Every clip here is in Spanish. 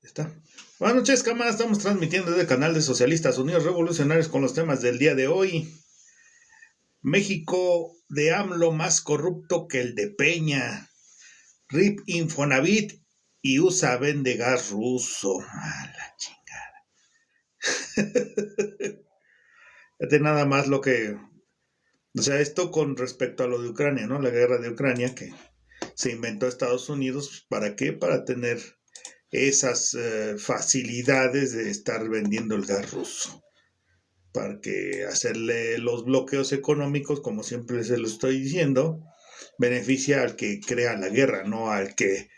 Está. Buenas noches, cámara. Estamos transmitiendo desde el canal de Socialistas Unidos Revolucionarios con los temas del día de hoy. México de AMLO más corrupto que el de Peña. RIP Infonavit y USA vende gas ruso. A la chingada. De nada más lo que... O sea, esto con respecto a lo de Ucrania, ¿no? La guerra de Ucrania que se inventó Estados Unidos. ¿Para qué? Para tener esas facilidades de estar vendiendo el gas ruso, para que hacerle los bloqueos económicos, como siempre se lo estoy diciendo, beneficia al que crea la guerra, no al que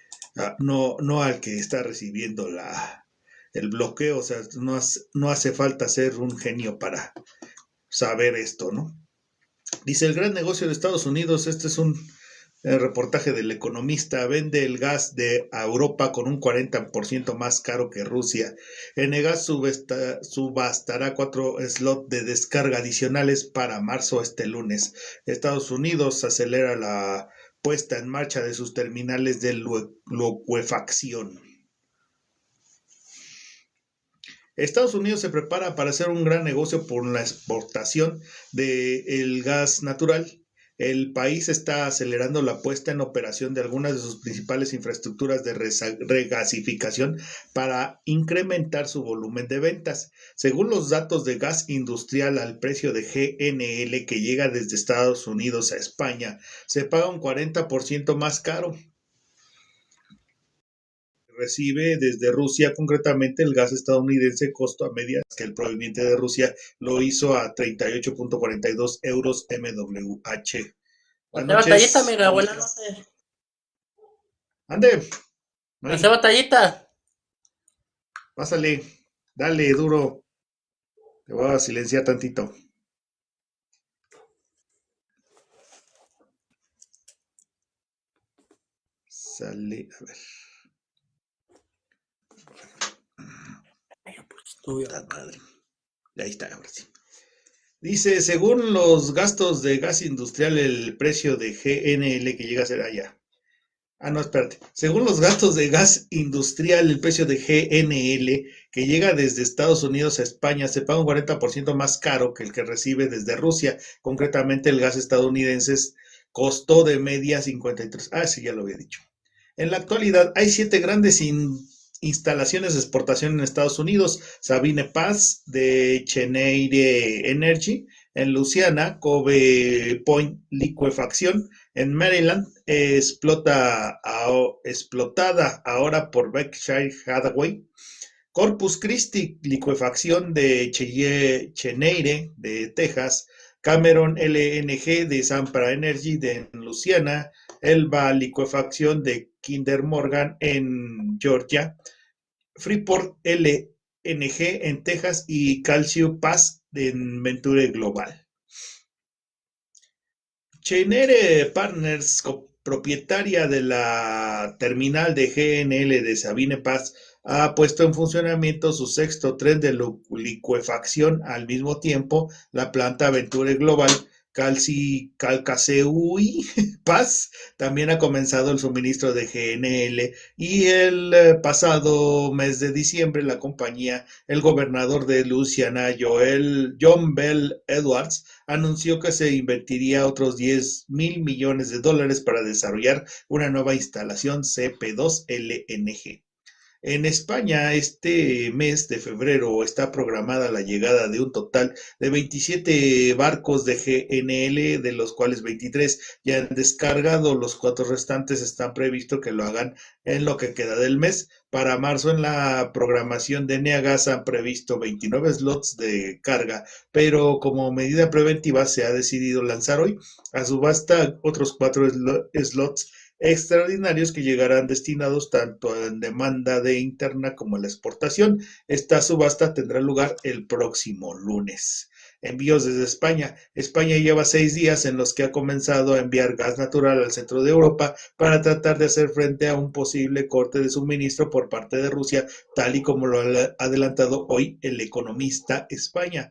no al que está recibiendo el bloqueo. O sea, no hace falta ser un genio para saber esto, ¿no? Dice el gran negocio de Estados Unidos. Este es un reportaje del Economista. Vende el gas a Europa con un 40% más caro que Rusia. Enegas subastará 4 slots de descarga adicionales para marzo este lunes. Estados Unidos acelera la puesta en marcha de sus terminales de licuefacción. Estados Unidos se prepara para hacer un gran negocio por la exportación del gas natural. El país está acelerando la puesta en operación de algunas de sus principales infraestructuras de regasificación para incrementar su volumen de ventas. Según los datos de gas industrial al precio de GNL que llega desde Estados Unidos a España, se paga un 40% más caro. Recibe desde Rusia, concretamente el gas estadounidense costo a medias, que el proveniente de Rusia lo hizo a 38.42 euros MWH. Hace batallita, amiga, buenas noches. Ande. Hace batallita. Pásale, dale duro. Te voy a silenciar tantito. Sale, a ver. Padre. Ahí está, ahora sí. Dice, según los gastos de gas industrial, el precio de GNL que llega a ser allá. No, espérate. Según los gastos de gas industrial, el precio de GNL que llega desde Estados Unidos a España se paga un 40% más caro que el que recibe desde Rusia. Concretamente, el gas estadounidense costó de media 53. Sí, ya lo había dicho. En la actualidad hay 7 grandes instalaciones de exportación en Estados Unidos: Sabine Pass de Chenery Energy, en Luisiana, Cove Point Liquefacción, en Maryland, explotada ahora por Berkshire Hathaway, Corpus Christi Liquefacción de Chenery de Texas, Cameron LNG de Sempra Energy de Luisiana, Elba Liquefacción de Kinder Morgan en Georgia, Freeport LNG en Texas y Calcio Pass en Venture Global. Chenery Partners, propietaria de la terminal de GNL de Sabine Pass, ha puesto en funcionamiento su 6º tren de liquefacción. Al mismo tiempo, la planta Venture Global Calcaseuy Pass también ha comenzado el suministro de GNL, y el pasado mes de diciembre la compañía, el gobernador de Luisiana, John Bell Edwards, anunció que se invertiría otros $10 mil millones para desarrollar una nueva instalación CP2 LNG. En España, este mes de febrero está programada la llegada de un total de 27 barcos de GNL, de los cuales 23 ya han descargado. Los 4 restantes están previsto que lo hagan en lo que queda del mes. Para marzo, en la programación de Enegas han previsto 29 slots de carga, pero como medida preventiva se ha decidido lanzar hoy a subasta otros 4 slots extraordinarios que llegarán destinados tanto a demanda de interna como a la exportación. Esta subasta tendrá lugar el próximo lunes. Envíos desde España. España lleva 6 días en los que ha comenzado a enviar gas natural al centro de Europa para tratar de hacer frente a un posible corte de suministro por parte de Rusia, tal y como lo ha adelantado hoy el Economista España.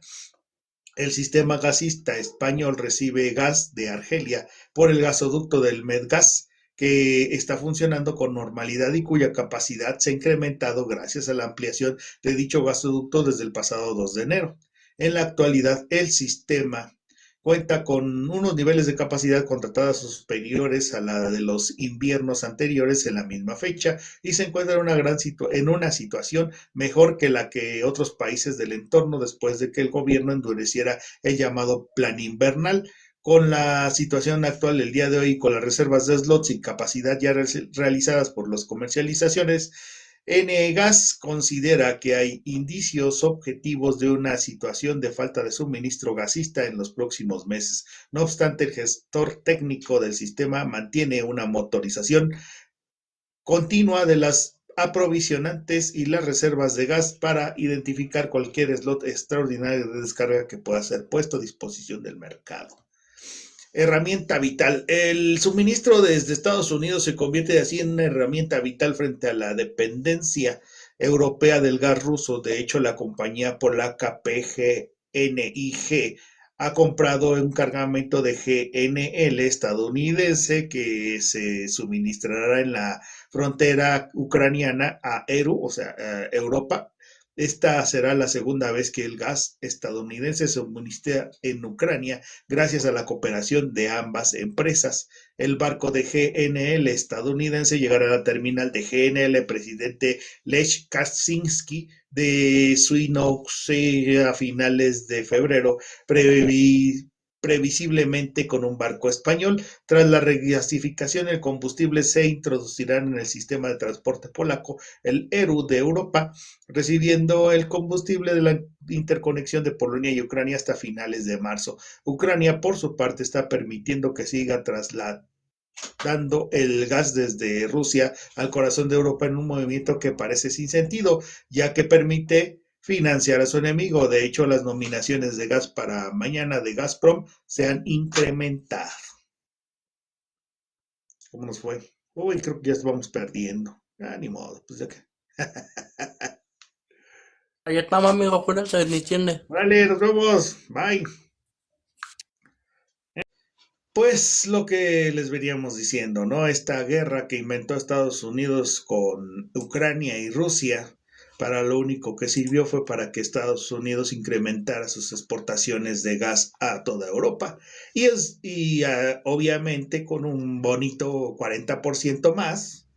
El sistema gasista español recibe gas de Argelia por el gasoducto del Medgas, que está funcionando con normalidad y cuya capacidad se ha incrementado gracias a la ampliación de dicho gasoducto desde el pasado 2 de enero. En la actualidad, el sistema cuenta con unos niveles de capacidad contratada superiores a la de los inviernos anteriores en la misma fecha y se encuentra en una situación mejor que la que otros países del entorno después de que el gobierno endureciera el llamado plan invernal. Con la situación actual el día de hoy, con las reservas de slots y capacidad ya realizadas por las comercializaciones, Gas considera que hay indicios objetivos de una situación de falta de suministro gasista en los próximos meses. No obstante, el gestor técnico del sistema mantiene una motorización continua de las aprovisionantes y las reservas de gas para identificar cualquier slot extraordinario de descarga que pueda ser puesto a disposición del mercado. Herramienta vital. El suministro desde Estados Unidos se convierte así en una herramienta vital frente a la dependencia europea del gas ruso. De hecho, la compañía polaca PGNiG ha comprado un cargamento de GNL estadounidense que se suministrará en la frontera ucraniana a ERU, o sea, Europa. Esta será la segunda vez que el gas estadounidense se suministra en Ucrania gracias a la cooperación de ambas empresas. El barco de GNL estadounidense llegará a la terminal de GNL Presidente Lech Kaczynski de Swinoujscie a finales de febrero, previsiblemente con un barco español. Tras la regasificación, el combustible se introducirá en el sistema de transporte polaco, el ERU de Europa, recibiendo el combustible de la interconexión de Polonia y Ucrania hasta finales de marzo. Ucrania, por su parte, está permitiendo que siga trasladando el gas desde Rusia al corazón de Europa en un movimiento que parece sin sentido, ya que permite financiar a su enemigo. De hecho, las nominaciones de gas para mañana de Gazprom se han incrementado. ¿Cómo nos fue? Uy, creo que ya vamos perdiendo. Ni modo, pues ya que. Ahí estamos, amigo, cuídense, ni entiende. Vale, nos vemos. Bye. Pues lo que les veníamos diciendo, ¿no? Esta guerra que inventó Estados Unidos con Ucrania y Rusia, para lo único que sirvió fue para que Estados Unidos incrementara sus exportaciones de gas a toda Europa. Y obviamente con un bonito 40% más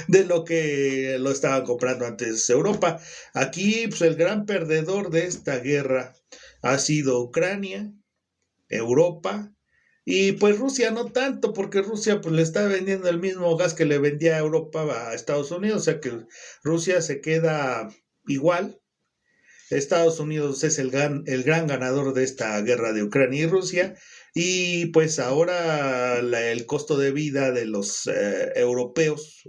de lo que lo estaban comprando antes Europa. Aquí, pues el gran perdedor de esta guerra ha sido Ucrania, Europa, y pues Rusia no tanto, porque Rusia pues le está vendiendo el mismo gas que le vendía a Europa a Estados Unidos, o sea que Rusia se queda igual. Estados Unidos es el gran ganador de esta guerra de Ucrania y Rusia, y pues ahora el costo de vida de los europeos,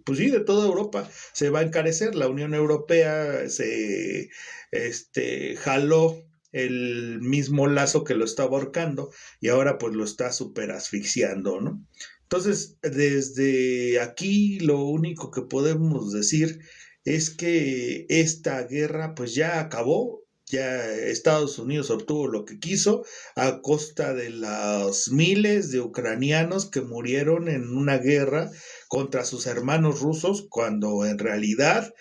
pues sí, de toda Europa, se va a encarecer. La Unión Europea se jaló el mismo lazo que lo estaba ahorcando y ahora pues lo está súper asfixiando, ¿no? Entonces, desde aquí lo único que podemos decir es que esta guerra pues ya acabó, ya Estados Unidos obtuvo lo que quiso a costa de los miles de ucranianos que murieron en una guerra contra sus hermanos rusos, cuando en realidad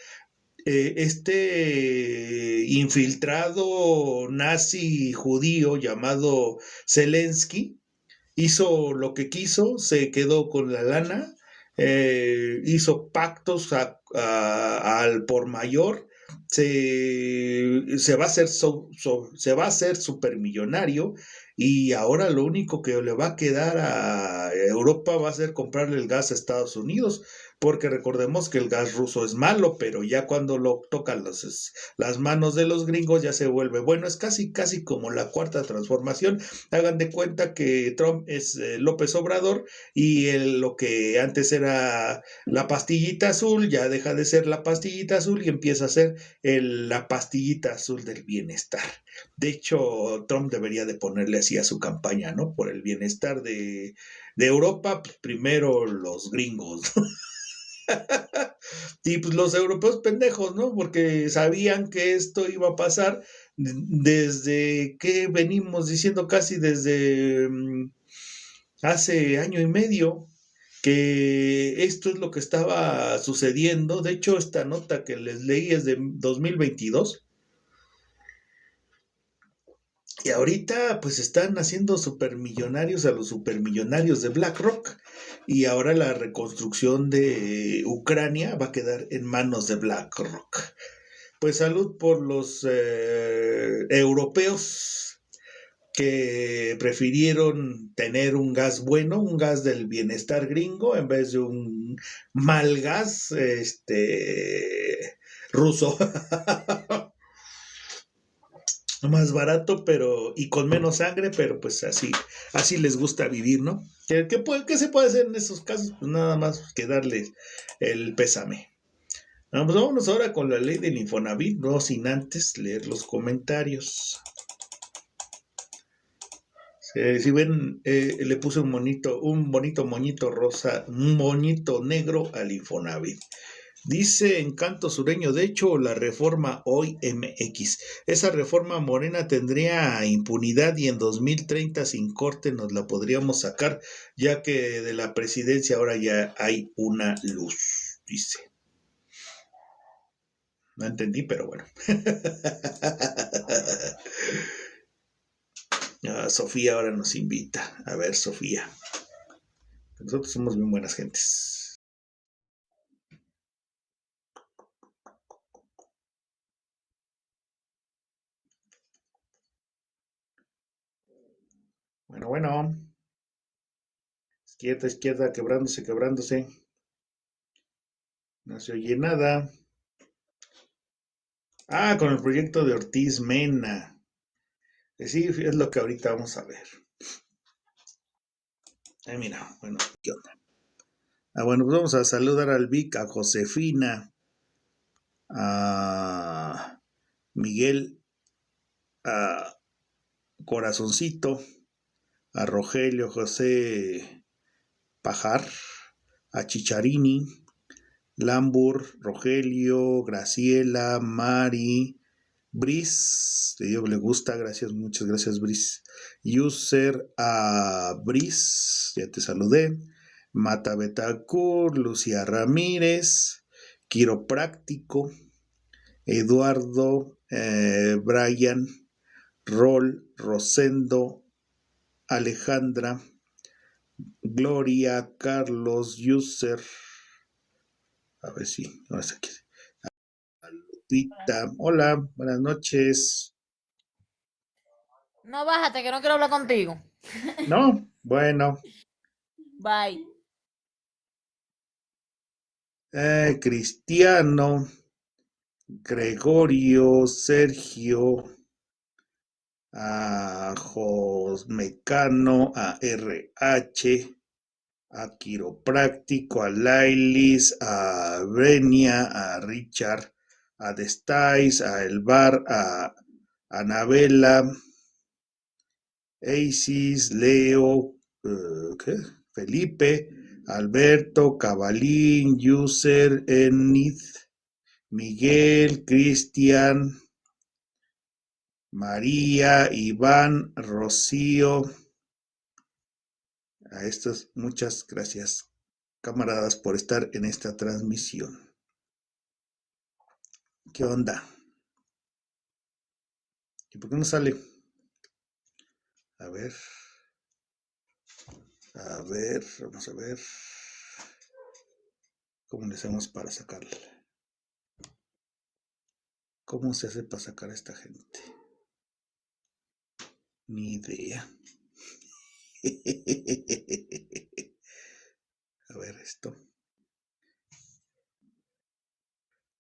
este infiltrado nazi judío llamado Zelensky hizo lo que quiso, se quedó con la lana, hizo pactos al por mayor, se va a hacer supermillonario, y ahora lo único que le va a quedar a Europa va a ser comprarle el gas a Estados Unidos, porque recordemos que el gas ruso es malo, pero ya cuando lo tocan las manos de los gringos ya se vuelve bueno. Es casi como la cuarta transformación. Hagan de cuenta que Trump es López Obrador, y lo que antes era la pastillita azul ya deja de ser la pastillita azul y empieza a ser la pastillita azul del bienestar. De hecho, Trump debería de ponerle así a su campaña, ¿no? Por el bienestar de Europa, pues primero los gringos, ¿no? Y pues los europeos pendejos, ¿no? Porque sabían que esto iba a pasar desde que venimos diciendo casi desde hace año y medio que esto es lo que estaba sucediendo. De hecho, esta nota que les leí es de 2022. Y ahorita pues están haciendo supermillonarios a los supermillonarios de BlackRock. Y ahora la reconstrucción de Ucrania va a quedar en manos de BlackRock. Pues salud por los europeos que prefirieron tener un gas bueno, un gas del bienestar gringo, en vez de un mal gas ruso. Más barato, pero y con menos sangre, pero pues así les gusta vivir, ¿no? ¿Qué se puede hacer en esos casos? Pues nada más que darles el pésame. Vamos, vámonos ahora con la ley del Infonavit, no sin antes leer los comentarios. Si ven, le puse un bonito moñito rosa, un moñito negro al Infonavit. Dice Encanto Sureño, de hecho, la reforma hoy MX. Esa reforma morena tendría impunidad y en 2030 sin corte nos la podríamos sacar, ya que de la presidencia ahora ya hay una luz, dice. No entendí, pero bueno. Sofía ahora nos invita. A ver, Sofía. Nosotros somos bien buenas gentes. Bueno. Izquierda, quebrándose. No se oye nada. Con el proyecto de Ortiz Mena. Sí, es lo que ahorita vamos a ver. Mira, bueno, ¿qué onda? Bueno, pues vamos a saludar al Vic, a Josefina, a Miguel, a Corazoncito, a Rogelio José Pajar, a Chicharini, Lambur, Rogelio, Graciela, Mari, Bris, de Dios le gusta, gracias, muchas gracias Bris. User a Bris, ya te saludé. Mata Betacur, Lucía Ramírez, Quiropráctico, Eduardo, Brian, Rol, Rosendo, Alejandra, Gloria, Carlos, User, a ver si, ahora está aquí. Lupita, hola, buenas noches. No, bájate, que no quiero hablar contigo. No, bueno. Bye. Cristiano, Gregorio, Sergio, a Josmecano, a RH, a Quiropráctico, a Lailis, a Brenia, a Richard, a Destais, a Elbar, a Anabela, Isis, Leo, Felipe, Alberto, Cabalín, User, Enid, Miguel, Cristian, María, Iván, Rocío. A estas muchas gracias, camaradas, por estar en esta transmisión. ¿Qué onda? ¿Y por qué no sale? A ver, vamos a ver. ¿Cómo le hacemos para sacarla? ¿Cómo se hace para sacar a esta gente? Ni idea. A ver esto.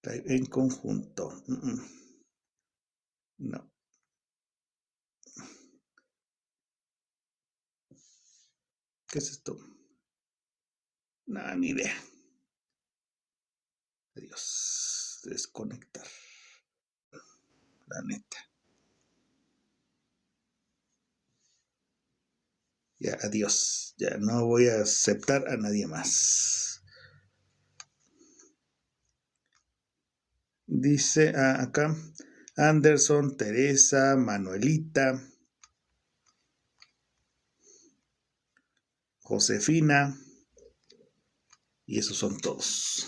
En conjunto. No. ¿Qué es esto? No, ni idea. Adiós. Desconectar. La neta. Ya, adiós. Ya no voy a aceptar a nadie más. Dice acá Anderson, Teresa, Manuelita. Josefina, y esos son todos.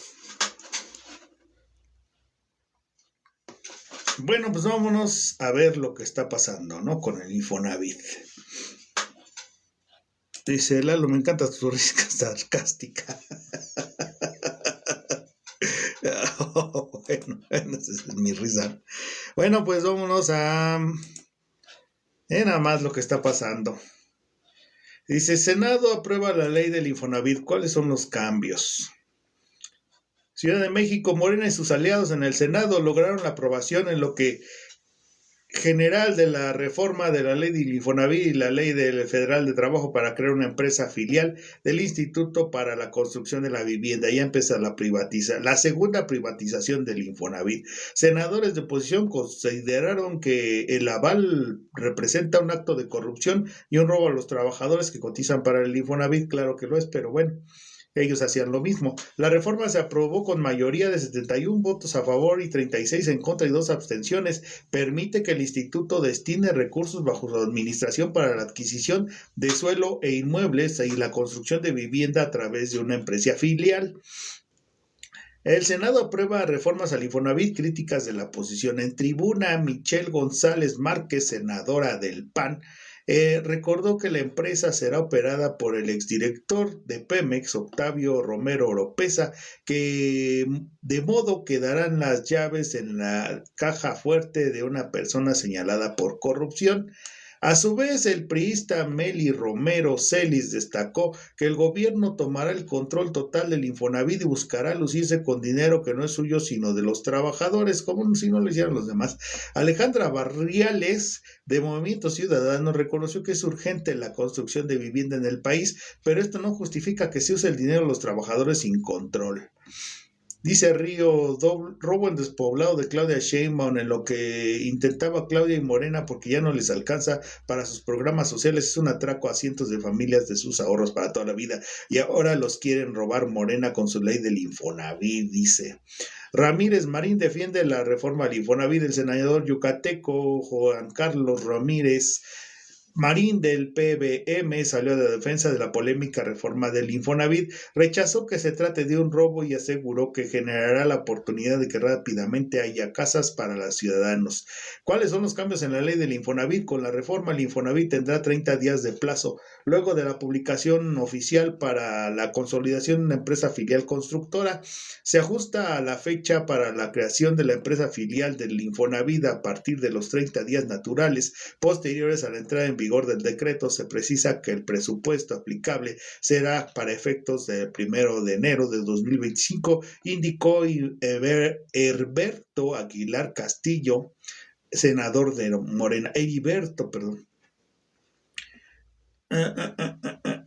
Bueno, pues vámonos a ver lo que está pasando, ¿no? Con el Infonavit. Dice Lalo, me encanta tu risa sarcástica. Bueno, esa es mi risa. Bueno, pues vámonos a nada más lo que está pasando. Dice, Senado aprueba la ley del Infonavit. ¿Cuáles son los cambios? Ciudad de México, Morena y sus aliados en el Senado lograron la aprobación en lo que general de la reforma de la ley del Infonavit y la ley del Federal de Trabajo para crear una empresa filial del Instituto para la Construcción de la Vivienda. Ya empieza la segunda privatización del Infonavit. Senadores de oposición consideraron que el aval representa un acto de corrupción y un robo a los trabajadores que cotizan para el Infonavit. Claro que lo es, pero bueno. Ellos hacían lo mismo. La reforma se aprobó con mayoría de 71 votos a favor y 36 en contra y 2 abstenciones. Permite que el instituto destine recursos bajo su administración para la adquisición de suelo e inmuebles y la construcción de vivienda a través de una empresa filial. El Senado aprueba reformas al Infonavit, críticas de la oposición. En tribuna, Michelle González Márquez, senadora del PAN, recordó que la empresa será operada por el exdirector de Pemex, Octavio Romero Oropesa, que de modo que darán las llaves en la caja fuerte de una persona señalada por corrupción. A su vez, el priista Meli Romero Celis destacó que el gobierno tomará el control total del Infonavit y buscará lucirse con dinero que no es suyo sino de los trabajadores, como si no lo hicieran los demás. Alejandra Barriales, de Movimiento Ciudadano, reconoció que es urgente la construcción de vivienda en el país, pero esto no justifica que se use el dinero de los trabajadores sin control. Dice Río, robo en despoblado de Claudia Sheinbaum, en lo que intentaba Claudia y Morena porque ya no les alcanza para sus programas sociales. Es un atraco a cientos de familias de sus ahorros para toda la vida y ahora los quieren robar Morena con su ley del Infonavit, dice. Ramírez Marín defiende la reforma al Infonavit. El senador yucateco Juan Carlos Ramírez Marín del PBM salió a la defensa de la polémica reforma del Infonavit, rechazó que se trate de un robo y aseguró que generará la oportunidad de que rápidamente haya casas para los ciudadanos. ¿Cuáles son los cambios en la ley del Infonavit? Con la reforma, el Infonavit tendrá 30 días de plazo, luego de la publicación oficial para la consolidación de una empresa filial constructora. Se ajusta a la fecha para la creación de la empresa filial del Infonavit a partir de los 30 días naturales posteriores a la entrada en vigor del decreto. Se precisa que el presupuesto aplicable será para efectos del 1 de enero de 2025, indicó Heriberto Aguilar Castillo, senador de Morena.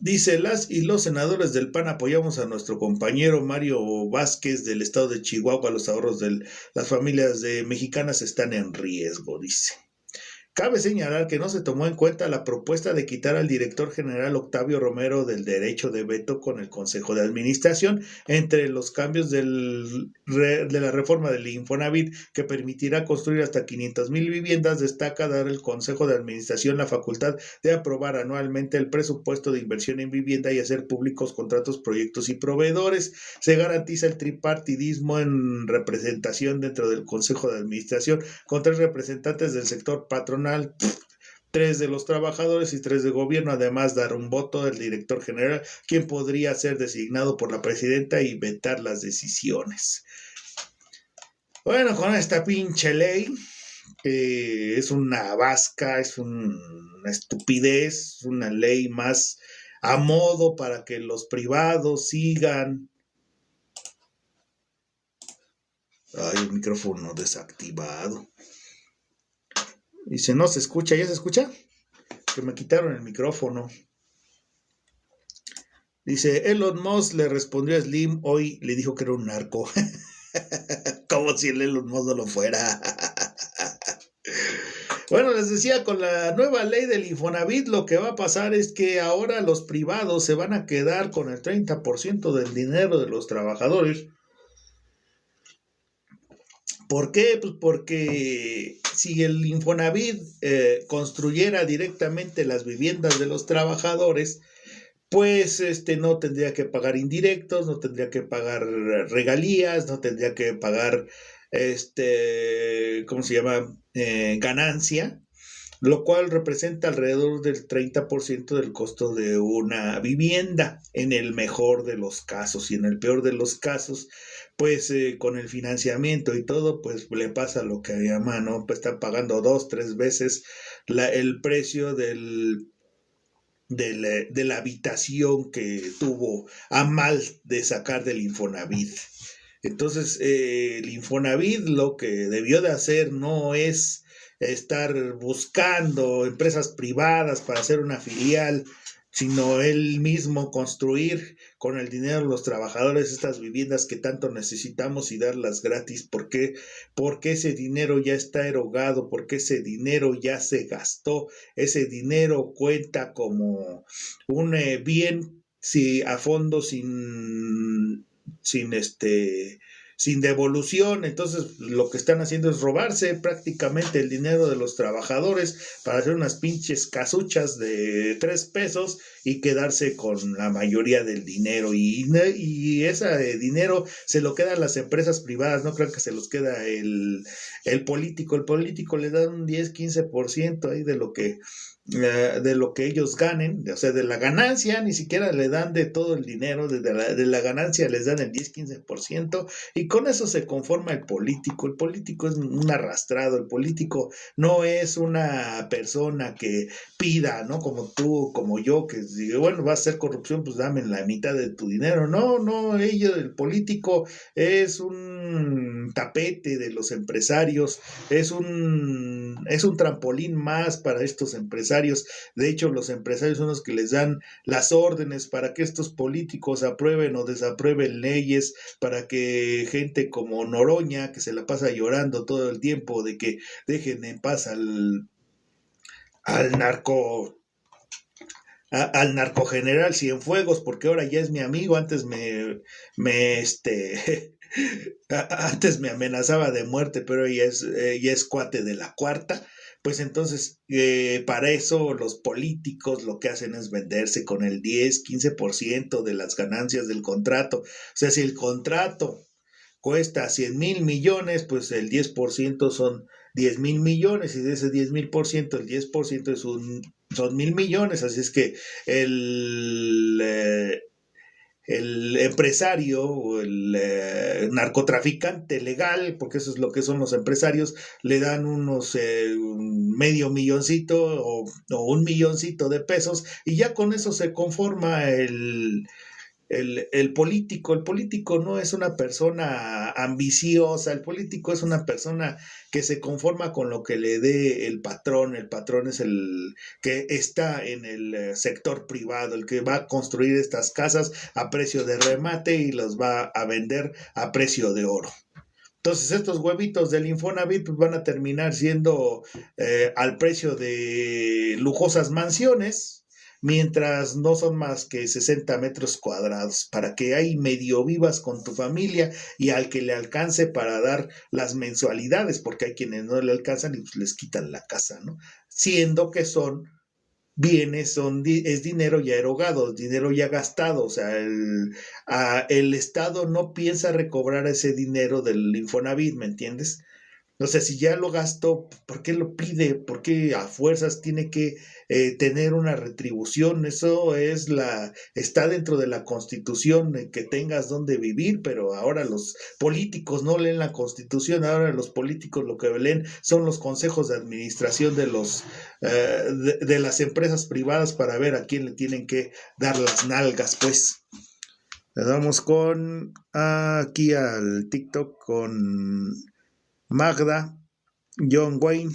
Dice, las y los senadores del PAN apoyamos a nuestro compañero Mario Vázquez del estado de Chihuahua. Los ahorros de las familias mexicanas están en riesgo, dice. Cabe señalar que no se tomó en cuenta la propuesta de quitar al director general Octavio Romero del derecho de veto con el Consejo de Administración. Entre los cambios de la reforma del Infonavit, que permitirá construir hasta 500,000 viviendas, destaca dar al Consejo de Administración la facultad de aprobar anualmente el presupuesto de inversión en vivienda y hacer públicos contratos, proyectos y proveedores. Se garantiza el tripartidismo en representación dentro del Consejo de Administración, con 3 representantes del sector patronal, 3 de los trabajadores y 3 de gobierno. Además, dar un voto al director general, quien podría ser designado por la presidenta y vetar las decisiones. Bueno, con esta pinche ley, es una vasca, es una estupidez, una ley más a modo para que los privados sigan. Ay, el micrófono desactivado. Dice, no se escucha, ¿ya se escucha? Que me quitaron el micrófono. Dice, Elon Musk le respondió a Slim, hoy le dijo que era un narco. Como si el Elon Musk no lo fuera. Bueno, les decía, con la nueva ley del Infonavit, lo que va a pasar es que ahora los privados se van a quedar con el 30% del dinero de los trabajadores. ¿Por qué? Pues porque si el Infonavit construyera directamente las viviendas de los trabajadores, pues no tendría que pagar indirectos, no tendría que pagar regalías, no tendría que pagar, ¿cómo se llama? Ganancia, lo cual representa alrededor del 30% del costo de una vivienda, en el mejor de los casos. Y en el peor de los casos, pues con el financiamiento y todo, pues le pasa lo que a mi mamá, ¿no? Pues está pagando 2, 3 veces el precio de la habitación que tuvo a mal de sacar del Infonavit. Entonces, el Infonavit lo que debió de hacer no es estar buscando empresas privadas para hacer una filial, sino él mismo construir con el dinero de los trabajadores estas viviendas que tanto necesitamos y darlas gratis. ¿Por qué? Porque ese dinero ya está erogado, porque ese dinero ya se gastó, ese dinero cuenta como un bien si a fondo sin sin devolución. Entonces lo que están haciendo es robarse prácticamente el dinero de los trabajadores para hacer unas pinches casuchas de 3 pesos y quedarse con la mayoría del dinero, y ese dinero se lo quedan las empresas privadas. No crean que se los queda el político le da un 10-15% ahí de lo que ellos ganen, o sea, de la ganancia. Ni siquiera le dan de todo el dinero, de la ganancia les dan el 10-15%, y con eso se conforma el político. El político es un arrastrado, el político no es una persona que pida, ¿no? Como tú, como yo, que diga, bueno, va a ser corrupción, pues dame la mitad de tu dinero. No, no, el político es un tapete de los empresarios, es un trampolín más para estos empresarios. De hecho, los empresarios son los que les dan las órdenes para que estos políticos aprueben o desaprueben leyes, para que gente como Noroña, que se la pasa llorando todo el tiempo de que dejen en paz al narco al narcogeneral Cienfuegos, porque ahora ya es mi amigo. Antes me antes me amenazaba de muerte, pero ya es cuate de la cuarta. Pues entonces, para eso los políticos lo que hacen es venderse con el 10-15% de las ganancias del contrato. O sea, si el contrato cuesta 100,000 millones, pues el 10% son 10,000 millones, y de ese 10,000%, el 10% son 1,000 millones. Así es que el, eh, el empresario o el narcotraficante legal, porque eso es lo que son los empresarios, le dan unos medio milloncito o 1 milloncito de pesos, y ya con eso se conforma el político. El político no es una persona ambiciosa, el político es una persona que se conforma con lo que le dé el patrón. El patrón es el que está en el sector privado, el que va a construir estas casas a precio de remate y los va a vender a precio de oro. Entonces estos huevitos del Infonavit pues van a terminar siendo al precio de lujosas mansiones, mientras no son más que 60 metros cuadrados, para que ahí medio vivas con tu familia y al que le alcance para dar las mensualidades, porque hay quienes no le alcanzan y pues les quitan la casa, ¿no? Siendo que son bienes, es dinero ya erogado, dinero ya gastado. O sea, el Estado no piensa recobrar ese dinero del Infonavit, ¿me entiendes? O sea, si ya lo gastó, ¿por qué lo pide? ¿Por qué a fuerzas tiene que tener una retribución? Eso está dentro de la Constitución, que tengas donde vivir, pero ahora los políticos no leen la Constitución. Ahora los políticos lo que leen son los consejos de administración de las empresas privadas, para ver a quién le tienen que dar las nalgas, pues. Le damos aquí al TikTok con Magda, John Wayne.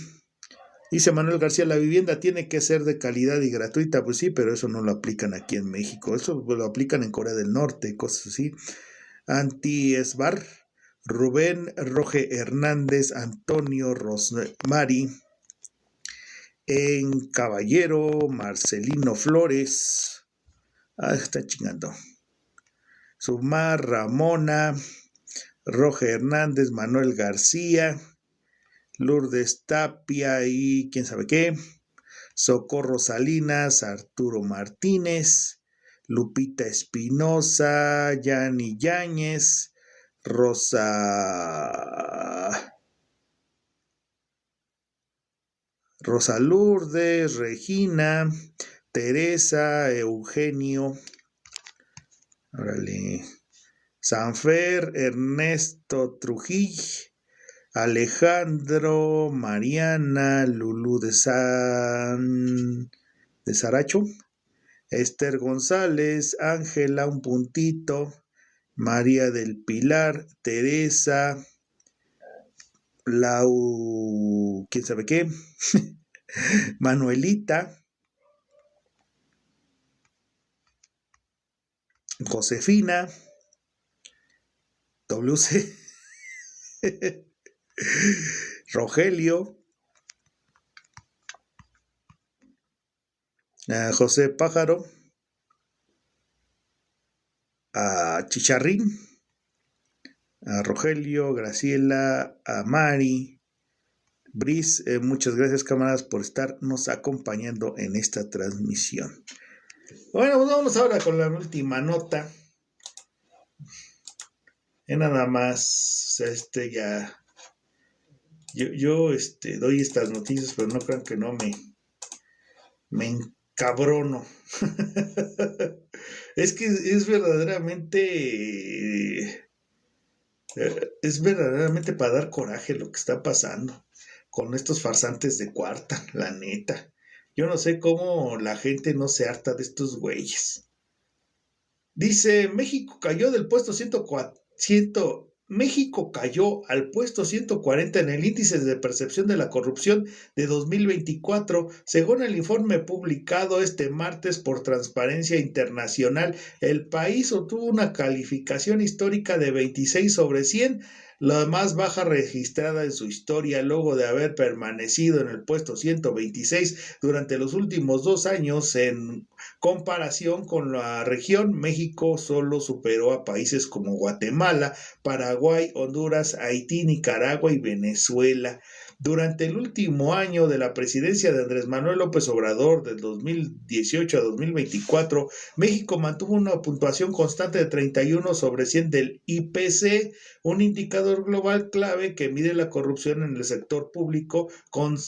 Dice Manuel García, la vivienda tiene que ser de calidad y gratuita. Pues sí, pero eso no lo aplican aquí en México. Eso lo aplican en Corea del Norte, cosas así. Anti-Esbar, Rubén Roge Hernández, Antonio Rosmari, en Caballero, Marcelino Flores. Está chingando. Sumar, Ramona, Roge Hernández, Manuel García, Lourdes Tapia y quién sabe qué, Socorro Salinas, Arturo Martínez, Lupita Espinosa, Yani Yáñez, Rosa Lourdes, Regina, Teresa, Eugenio, órale, Sanfer, Ernesto Trujillo, Alejandro, Mariana, Lulú de Saracho, Esther González, Ángela, un puntito, María del Pilar, Teresa, quién sabe qué, Manuelita, Josefina, WC, Rogelio, a José Pájaro, a Chicharrín, a Rogelio, Graciela, a Mari, Bris, muchas gracias, camaradas, por estarnos acompañando en esta transmisión. Bueno, pues vamos ahora con la última nota. Nada más, ya. Yo doy estas noticias, pero no crean que no me encabrono. Es que es verdaderamente para dar coraje lo que está pasando con estos farsantes de cuarta, la neta. Yo no sé cómo la gente no se harta de estos güeyes. Dice, México cayó del puesto 104. México cayó al puesto 140 en el índice de percepción de la corrupción de 2024, según el informe publicado este martes por Transparencia Internacional. El país obtuvo una calificación histórica de 26 sobre 100, la más baja registrada en su historia, luego de haber permanecido en el puesto 126 durante los últimos 2 años. En comparación con la región, México solo superó a países como Guatemala, Paraguay, Honduras, Haití, Nicaragua y Venezuela. Durante el último año de la presidencia de Andrés Manuel López Obrador, del 2018 a 2024, México mantuvo una puntuación constante de 31 sobre 100 del IPC, un indicador global clave que mide la corrupción en el sector público, con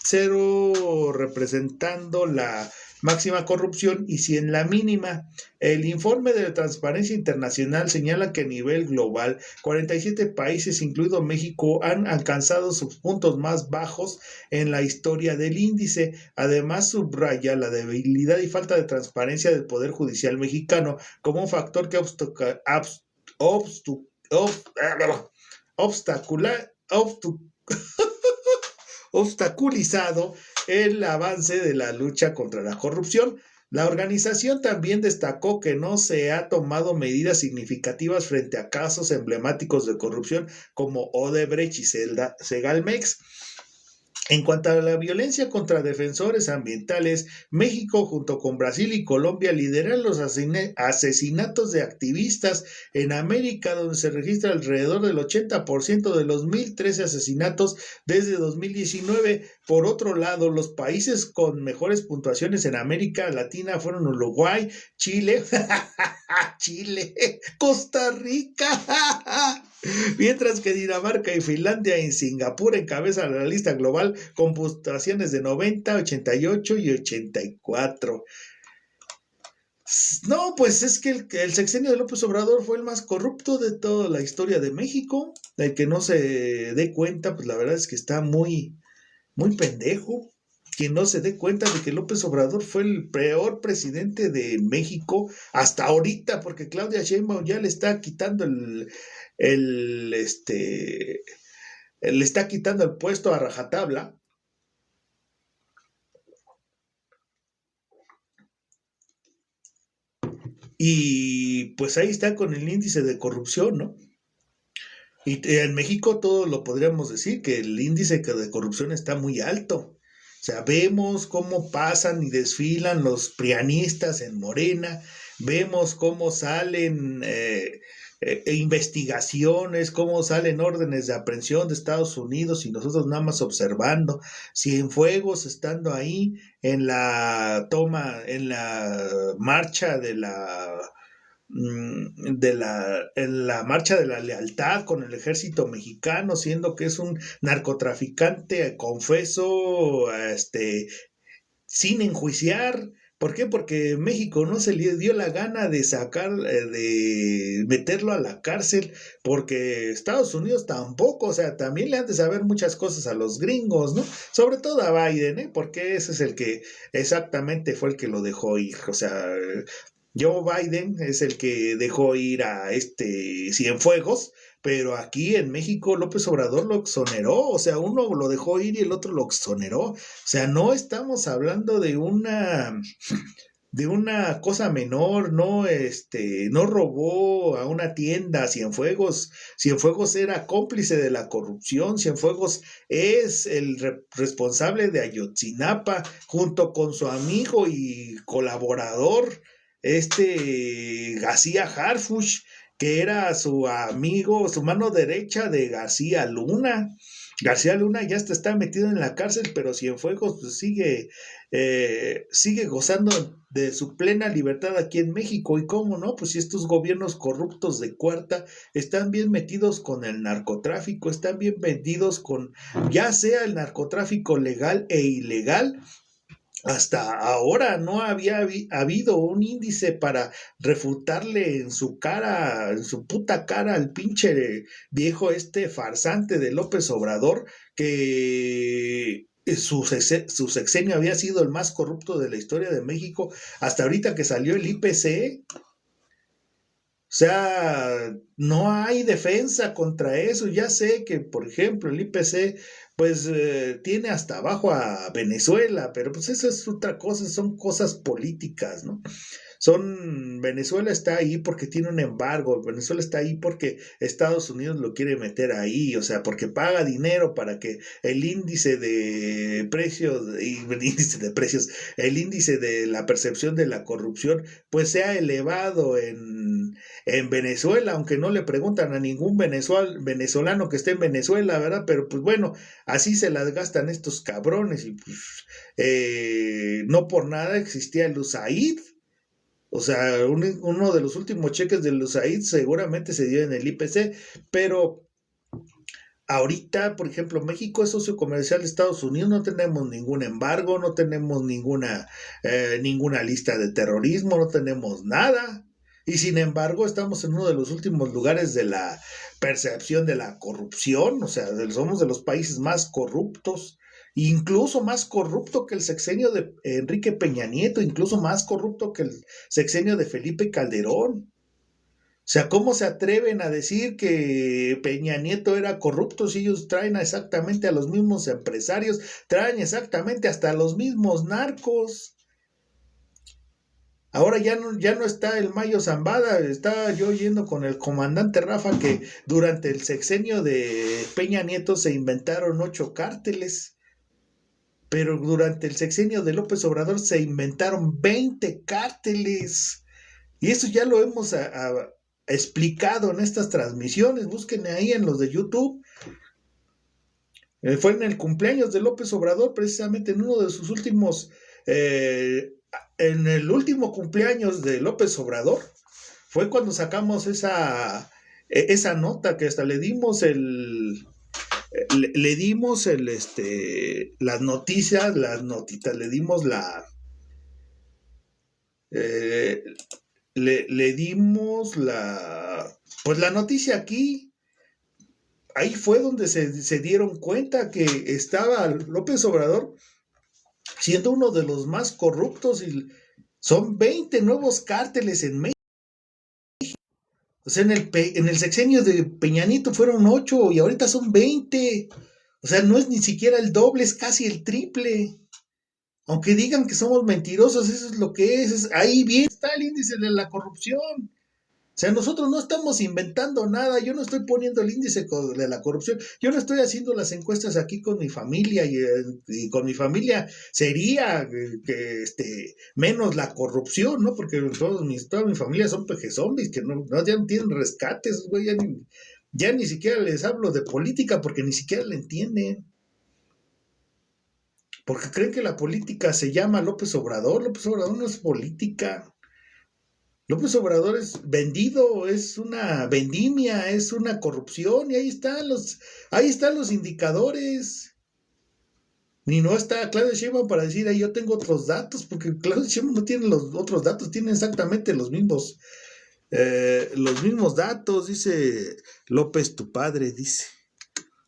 0 representando la máxima corrupción y 100 la mínima. El informe de Transparencia Internacional señala que a nivel global, 47 países, incluido México, han alcanzado sus puntos más bajos en la historia del índice. Además, subraya la debilidad y falta de transparencia del Poder Judicial mexicano como un factor que obstaculizado el avance de la lucha contra la corrupción. La organización también destacó que no se ha tomado medidas significativas frente a casos emblemáticos de corrupción como Odebrecht y Segalmex. En cuanto a la violencia contra defensores ambientales, México junto con Brasil y Colombia lideran los asesinatos de activistas en América, donde se registra alrededor del 80% de los 1,013 asesinatos desde 2019. Por otro lado, los países con mejores puntuaciones en América Latina fueron Uruguay, Chile, Costa Rica, mientras que Dinamarca y Finlandia y Singapur encabezan la lista global con puntuaciones de 90, 88 y 84. No, pues es que el sexenio de López Obrador fue el más corrupto de toda la historia de México. El que no se dé cuenta, pues la verdad es que está muy, muy pendejo. Quien no se dé cuenta de que López Obrador fue el peor presidente de México hasta ahorita, porque Claudia Sheinbaum ya le está quitando le está quitando el puesto a rajatabla. Y pues ahí está con el índice de corrupción, ¿no? Y en México todo lo podríamos decir, que el índice de corrupción está muy alto. O sea, vemos cómo pasan y desfilan los prianistas en Morena, vemos cómo salen investigaciones, cómo salen órdenes de aprehensión de Estados Unidos y nosotros nada más observando, Cienfuegos estando ahí en la toma, en la marcha en la marcha de la lealtad con el ejército mexicano, siendo que es un narcotraficante confeso, sin enjuiciar. ¿Por qué? Porque México no se le dio la gana de sacar, de meterlo a la cárcel, porque Estados Unidos tampoco, o sea, también le han de saber muchas cosas a los gringos, ¿no? Sobre todo a Biden, ¿eh? Porque ese es el que exactamente fue el que lo dejó ir, o sea, Joe Biden es el que dejó ir a Cienfuegos, pero aquí en México López Obrador lo exoneró, o sea, uno lo dejó ir y el otro lo exoneró. O sea, no estamos hablando de una cosa menor, no robó a una tienda. Cienfuegos era cómplice de la corrupción. Cienfuegos es el responsable de Ayotzinapa junto con su amigo y colaborador García Harfuch, que era su amigo, su mano derecha de García Luna. García Luna ya está metido en la cárcel, pero Cienfuegos pues, sigue gozando de su plena libertad aquí en México. ¿Y cómo no? Pues si estos gobiernos corruptos de cuarta están bien metidos con el narcotráfico, están bien metidos con ya sea el narcotráfico legal e ilegal. Hasta ahora no había habido un índice para refutarle en su cara, en su puta cara al pinche viejo farsante de López Obrador, que su sexenio había sido el más corrupto de la historia de México hasta ahorita que salió el IPC. O sea, no hay defensa contra eso. Ya sé que, por ejemplo, el IPC, pues, tiene hasta abajo a Venezuela, pero pues eso es otra cosa, son cosas políticas, ¿no? Venezuela está ahí porque tiene un embargo, Venezuela está ahí porque Estados Unidos lo quiere meter ahí, o sea, porque paga dinero para que el índice de precios, el índice de la percepción de la corrupción, pues sea elevado en Venezuela, aunque no le preguntan a ningún venezolano que esté en Venezuela, ¿verdad? Pero pues bueno, así se las gastan estos cabrones y pues no por nada existía el USAID. O sea, uno de los últimos cheques del USAID seguramente se dio en el IPC, pero ahorita, por ejemplo, México es socio comercial de Estados Unidos, no tenemos ningún embargo, no tenemos ninguna lista de terrorismo, no tenemos nada. Y sin embargo, estamos en uno de los últimos lugares de la percepción de la corrupción, o sea, somos de los países más corruptos, incluso más corrupto que el sexenio de Enrique Peña Nieto, incluso más corrupto que el sexenio de Felipe Calderón. O sea, ¿cómo se atreven a decir que Peña Nieto era corrupto si ellos traen exactamente a los mismos empresarios, traen exactamente hasta los mismos narcos? Ahora ya no está el Mayo Zambada, estaba yo oyendo con el comandante Rafa que durante el sexenio de Peña Nieto se inventaron 8 cárteles, pero durante el sexenio de López Obrador se inventaron 20 cárteles. Y eso ya lo hemos explicado en estas transmisiones, busquen ahí en los de YouTube. Fue en el cumpleaños de López Obrador, precisamente en uno de sus últimos, en el último cumpleaños de López Obrador, fue cuando sacamos esa nota que hasta le dimos las noticias, las notitas, le dimos le dimos pues la noticia aquí. Ahí fue donde se dieron cuenta que estaba López Obrador siendo uno de los más corruptos y son 20 nuevos cárteles en México. O sea, en el sexenio de Peña Nieto fueron 8 y ahorita son 20. O sea, no es ni siquiera el doble, es casi el triple. Aunque digan que somos mentirosos, eso es lo que es. Ahí bien está el índice de la corrupción. O sea, nosotros no estamos inventando nada, yo no estoy poniendo el índice de la corrupción, yo no estoy haciendo las encuestas aquí con mi familia y con mi familia sería menos la corrupción, ¿no? Porque toda mi familia son pejezombis que ya no tienen rescates, güey, ya ni siquiera les hablo de política porque ni siquiera la entienden. Porque creen que la política se llama López Obrador. López Obrador no es política. López Obrador es vendido, es una vendimia, es una corrupción, y ahí están los indicadores. Ni no está Claudia Sheinbaum para decir, ahí yo tengo otros datos, porque Claudia Sheinbaum no tiene los otros datos, tiene exactamente los mismos datos, dice López, tu padre, dice.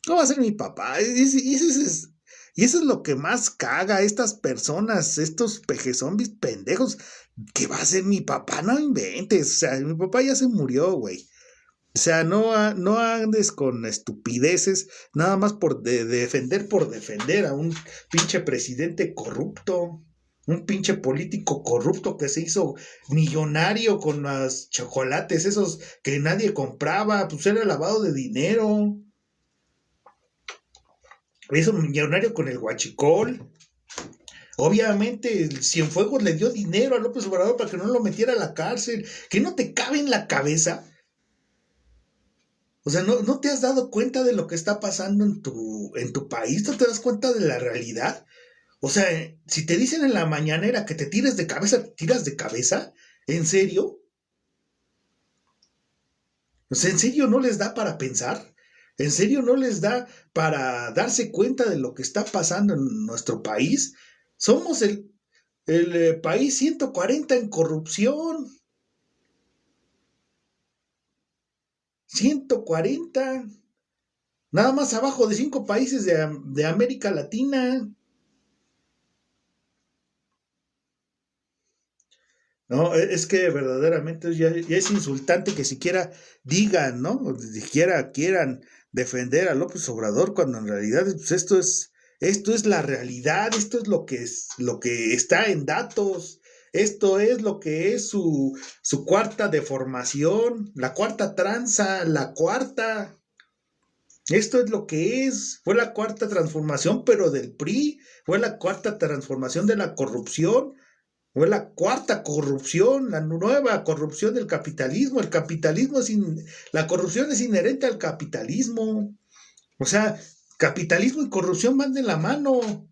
¿Cómo va a ser mi papá? Y eso es lo que más caga a estas personas, estos pejezombis pendejos. ¿Qué va a ser mi papá? No inventes. O sea, mi papá ya se murió, güey. O sea, no andes con estupideces, nada más por defender a un pinche presidente corrupto, un pinche político corrupto que se hizo millonario con los chocolates esos que nadie compraba, pues era lavado de dinero. Hizo millonario con el huachicol. Obviamente, el Cienfuegos le dio dinero a López Obrador para que no lo metiera a la cárcel. ¿Que no te cabe en la cabeza? O sea, ¿no te has dado cuenta de lo que está pasando en tu país? ¿No te das cuenta de la realidad? O sea, si te dicen en la mañanera que te tires de cabeza, ¿te tiras de cabeza? ¿En serio? O sea, ¿en serio no les da para pensar? ¿En serio no les da para darse cuenta de lo que está pasando en nuestro país? Somos el país 140 en corrupción. 140. Nada más abajo de 5 países de América Latina. No, es que verdaderamente ya es insultante que siquiera digan, ¿no? O siquiera quieran defender a López Obrador cuando en realidad pues esto es la realidad, esto es lo que está en datos, esto es lo que es su cuarta deformación, la cuarta tranza, la cuarta. Esto es lo que es, fue la cuarta transformación, pero del PRI, fue la cuarta transformación de la corrupción. Fue la cuarta corrupción, la nueva corrupción del capitalismo. La corrupción es inherente al capitalismo. O sea, capitalismo y corrupción van de la mano.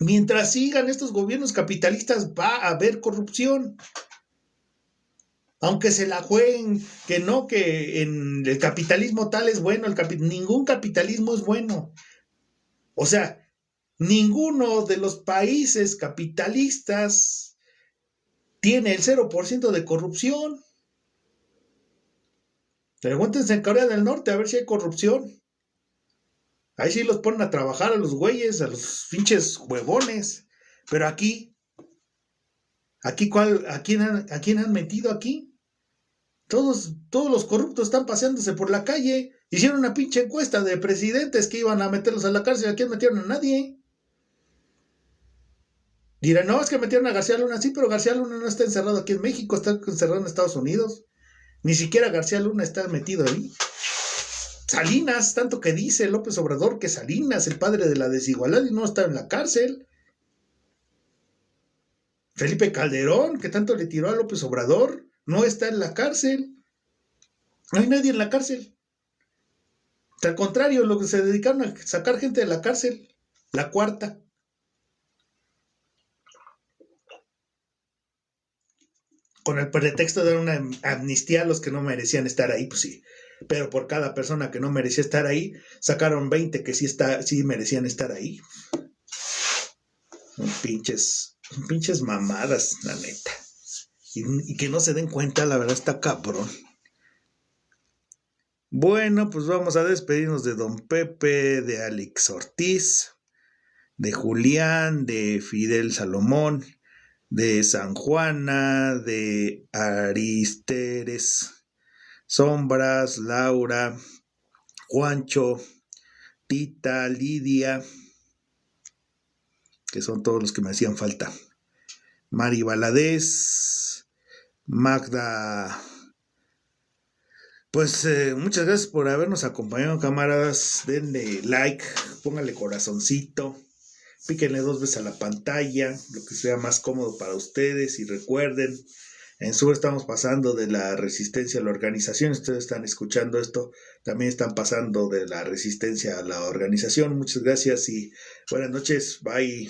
Mientras sigan estos gobiernos capitalistas va a haber corrupción. Aunque se la jueguen, que no, que en el capitalismo tal es bueno, ningún capitalismo es bueno. O sea, ninguno de los países capitalistas tiene el 0% de corrupción. Pregúntense en Corea del Norte a ver si hay corrupción. Ahí sí los ponen a trabajar a los güeyes, a los pinches huevones. Pero aquí, ¿a quién han metido aquí? Todos los corruptos están paseándose por la calle. Hicieron una pinche encuesta de presidentes que iban a meterlos a la cárcel. ¿A quién metieron? A nadie. Dirán, no, es que metieron a García Luna. Sí, pero García Luna no está encerrado aquí en México, está encerrado en Estados Unidos. Ni siquiera García Luna está metido ahí. Salinas, tanto que dice López Obrador que Salinas, el padre de la desigualdad, y no está en la cárcel. Felipe Calderón, que tanto le tiró a López Obrador, no está en la cárcel. No hay nadie en la cárcel. Al contrario, lo que se dedicaron a sacar gente de la cárcel, la cuarta. Con el pretexto de dar una amnistía a los que no merecían estar ahí, pues sí. Pero por cada persona que no merecía estar ahí, sacaron 20 que sí merecían estar ahí. Son pinches mamadas, la neta. Y que no se den cuenta, la verdad está cabrón. Bueno, pues vamos a despedirnos de Don Pepe, de Alex Ortiz, de Julián, de Fidel Salomón, de San Juana, de Aristeres, Sombras, Laura, Juancho, Tita, Lidia, que son todos los que me hacían falta, Mari Valadez, Magda Pues muchas gracias por habernos acompañado, camaradas. Denle like, pónganle corazoncito, píquenle 2 veces a la pantalla, lo que sea más cómodo para ustedes. Y recuerden, en Sur estamos pasando de la resistencia a la organización. Ustedes están escuchando esto, también están pasando de la resistencia a la organización. Muchas gracias y buenas noches. Bye.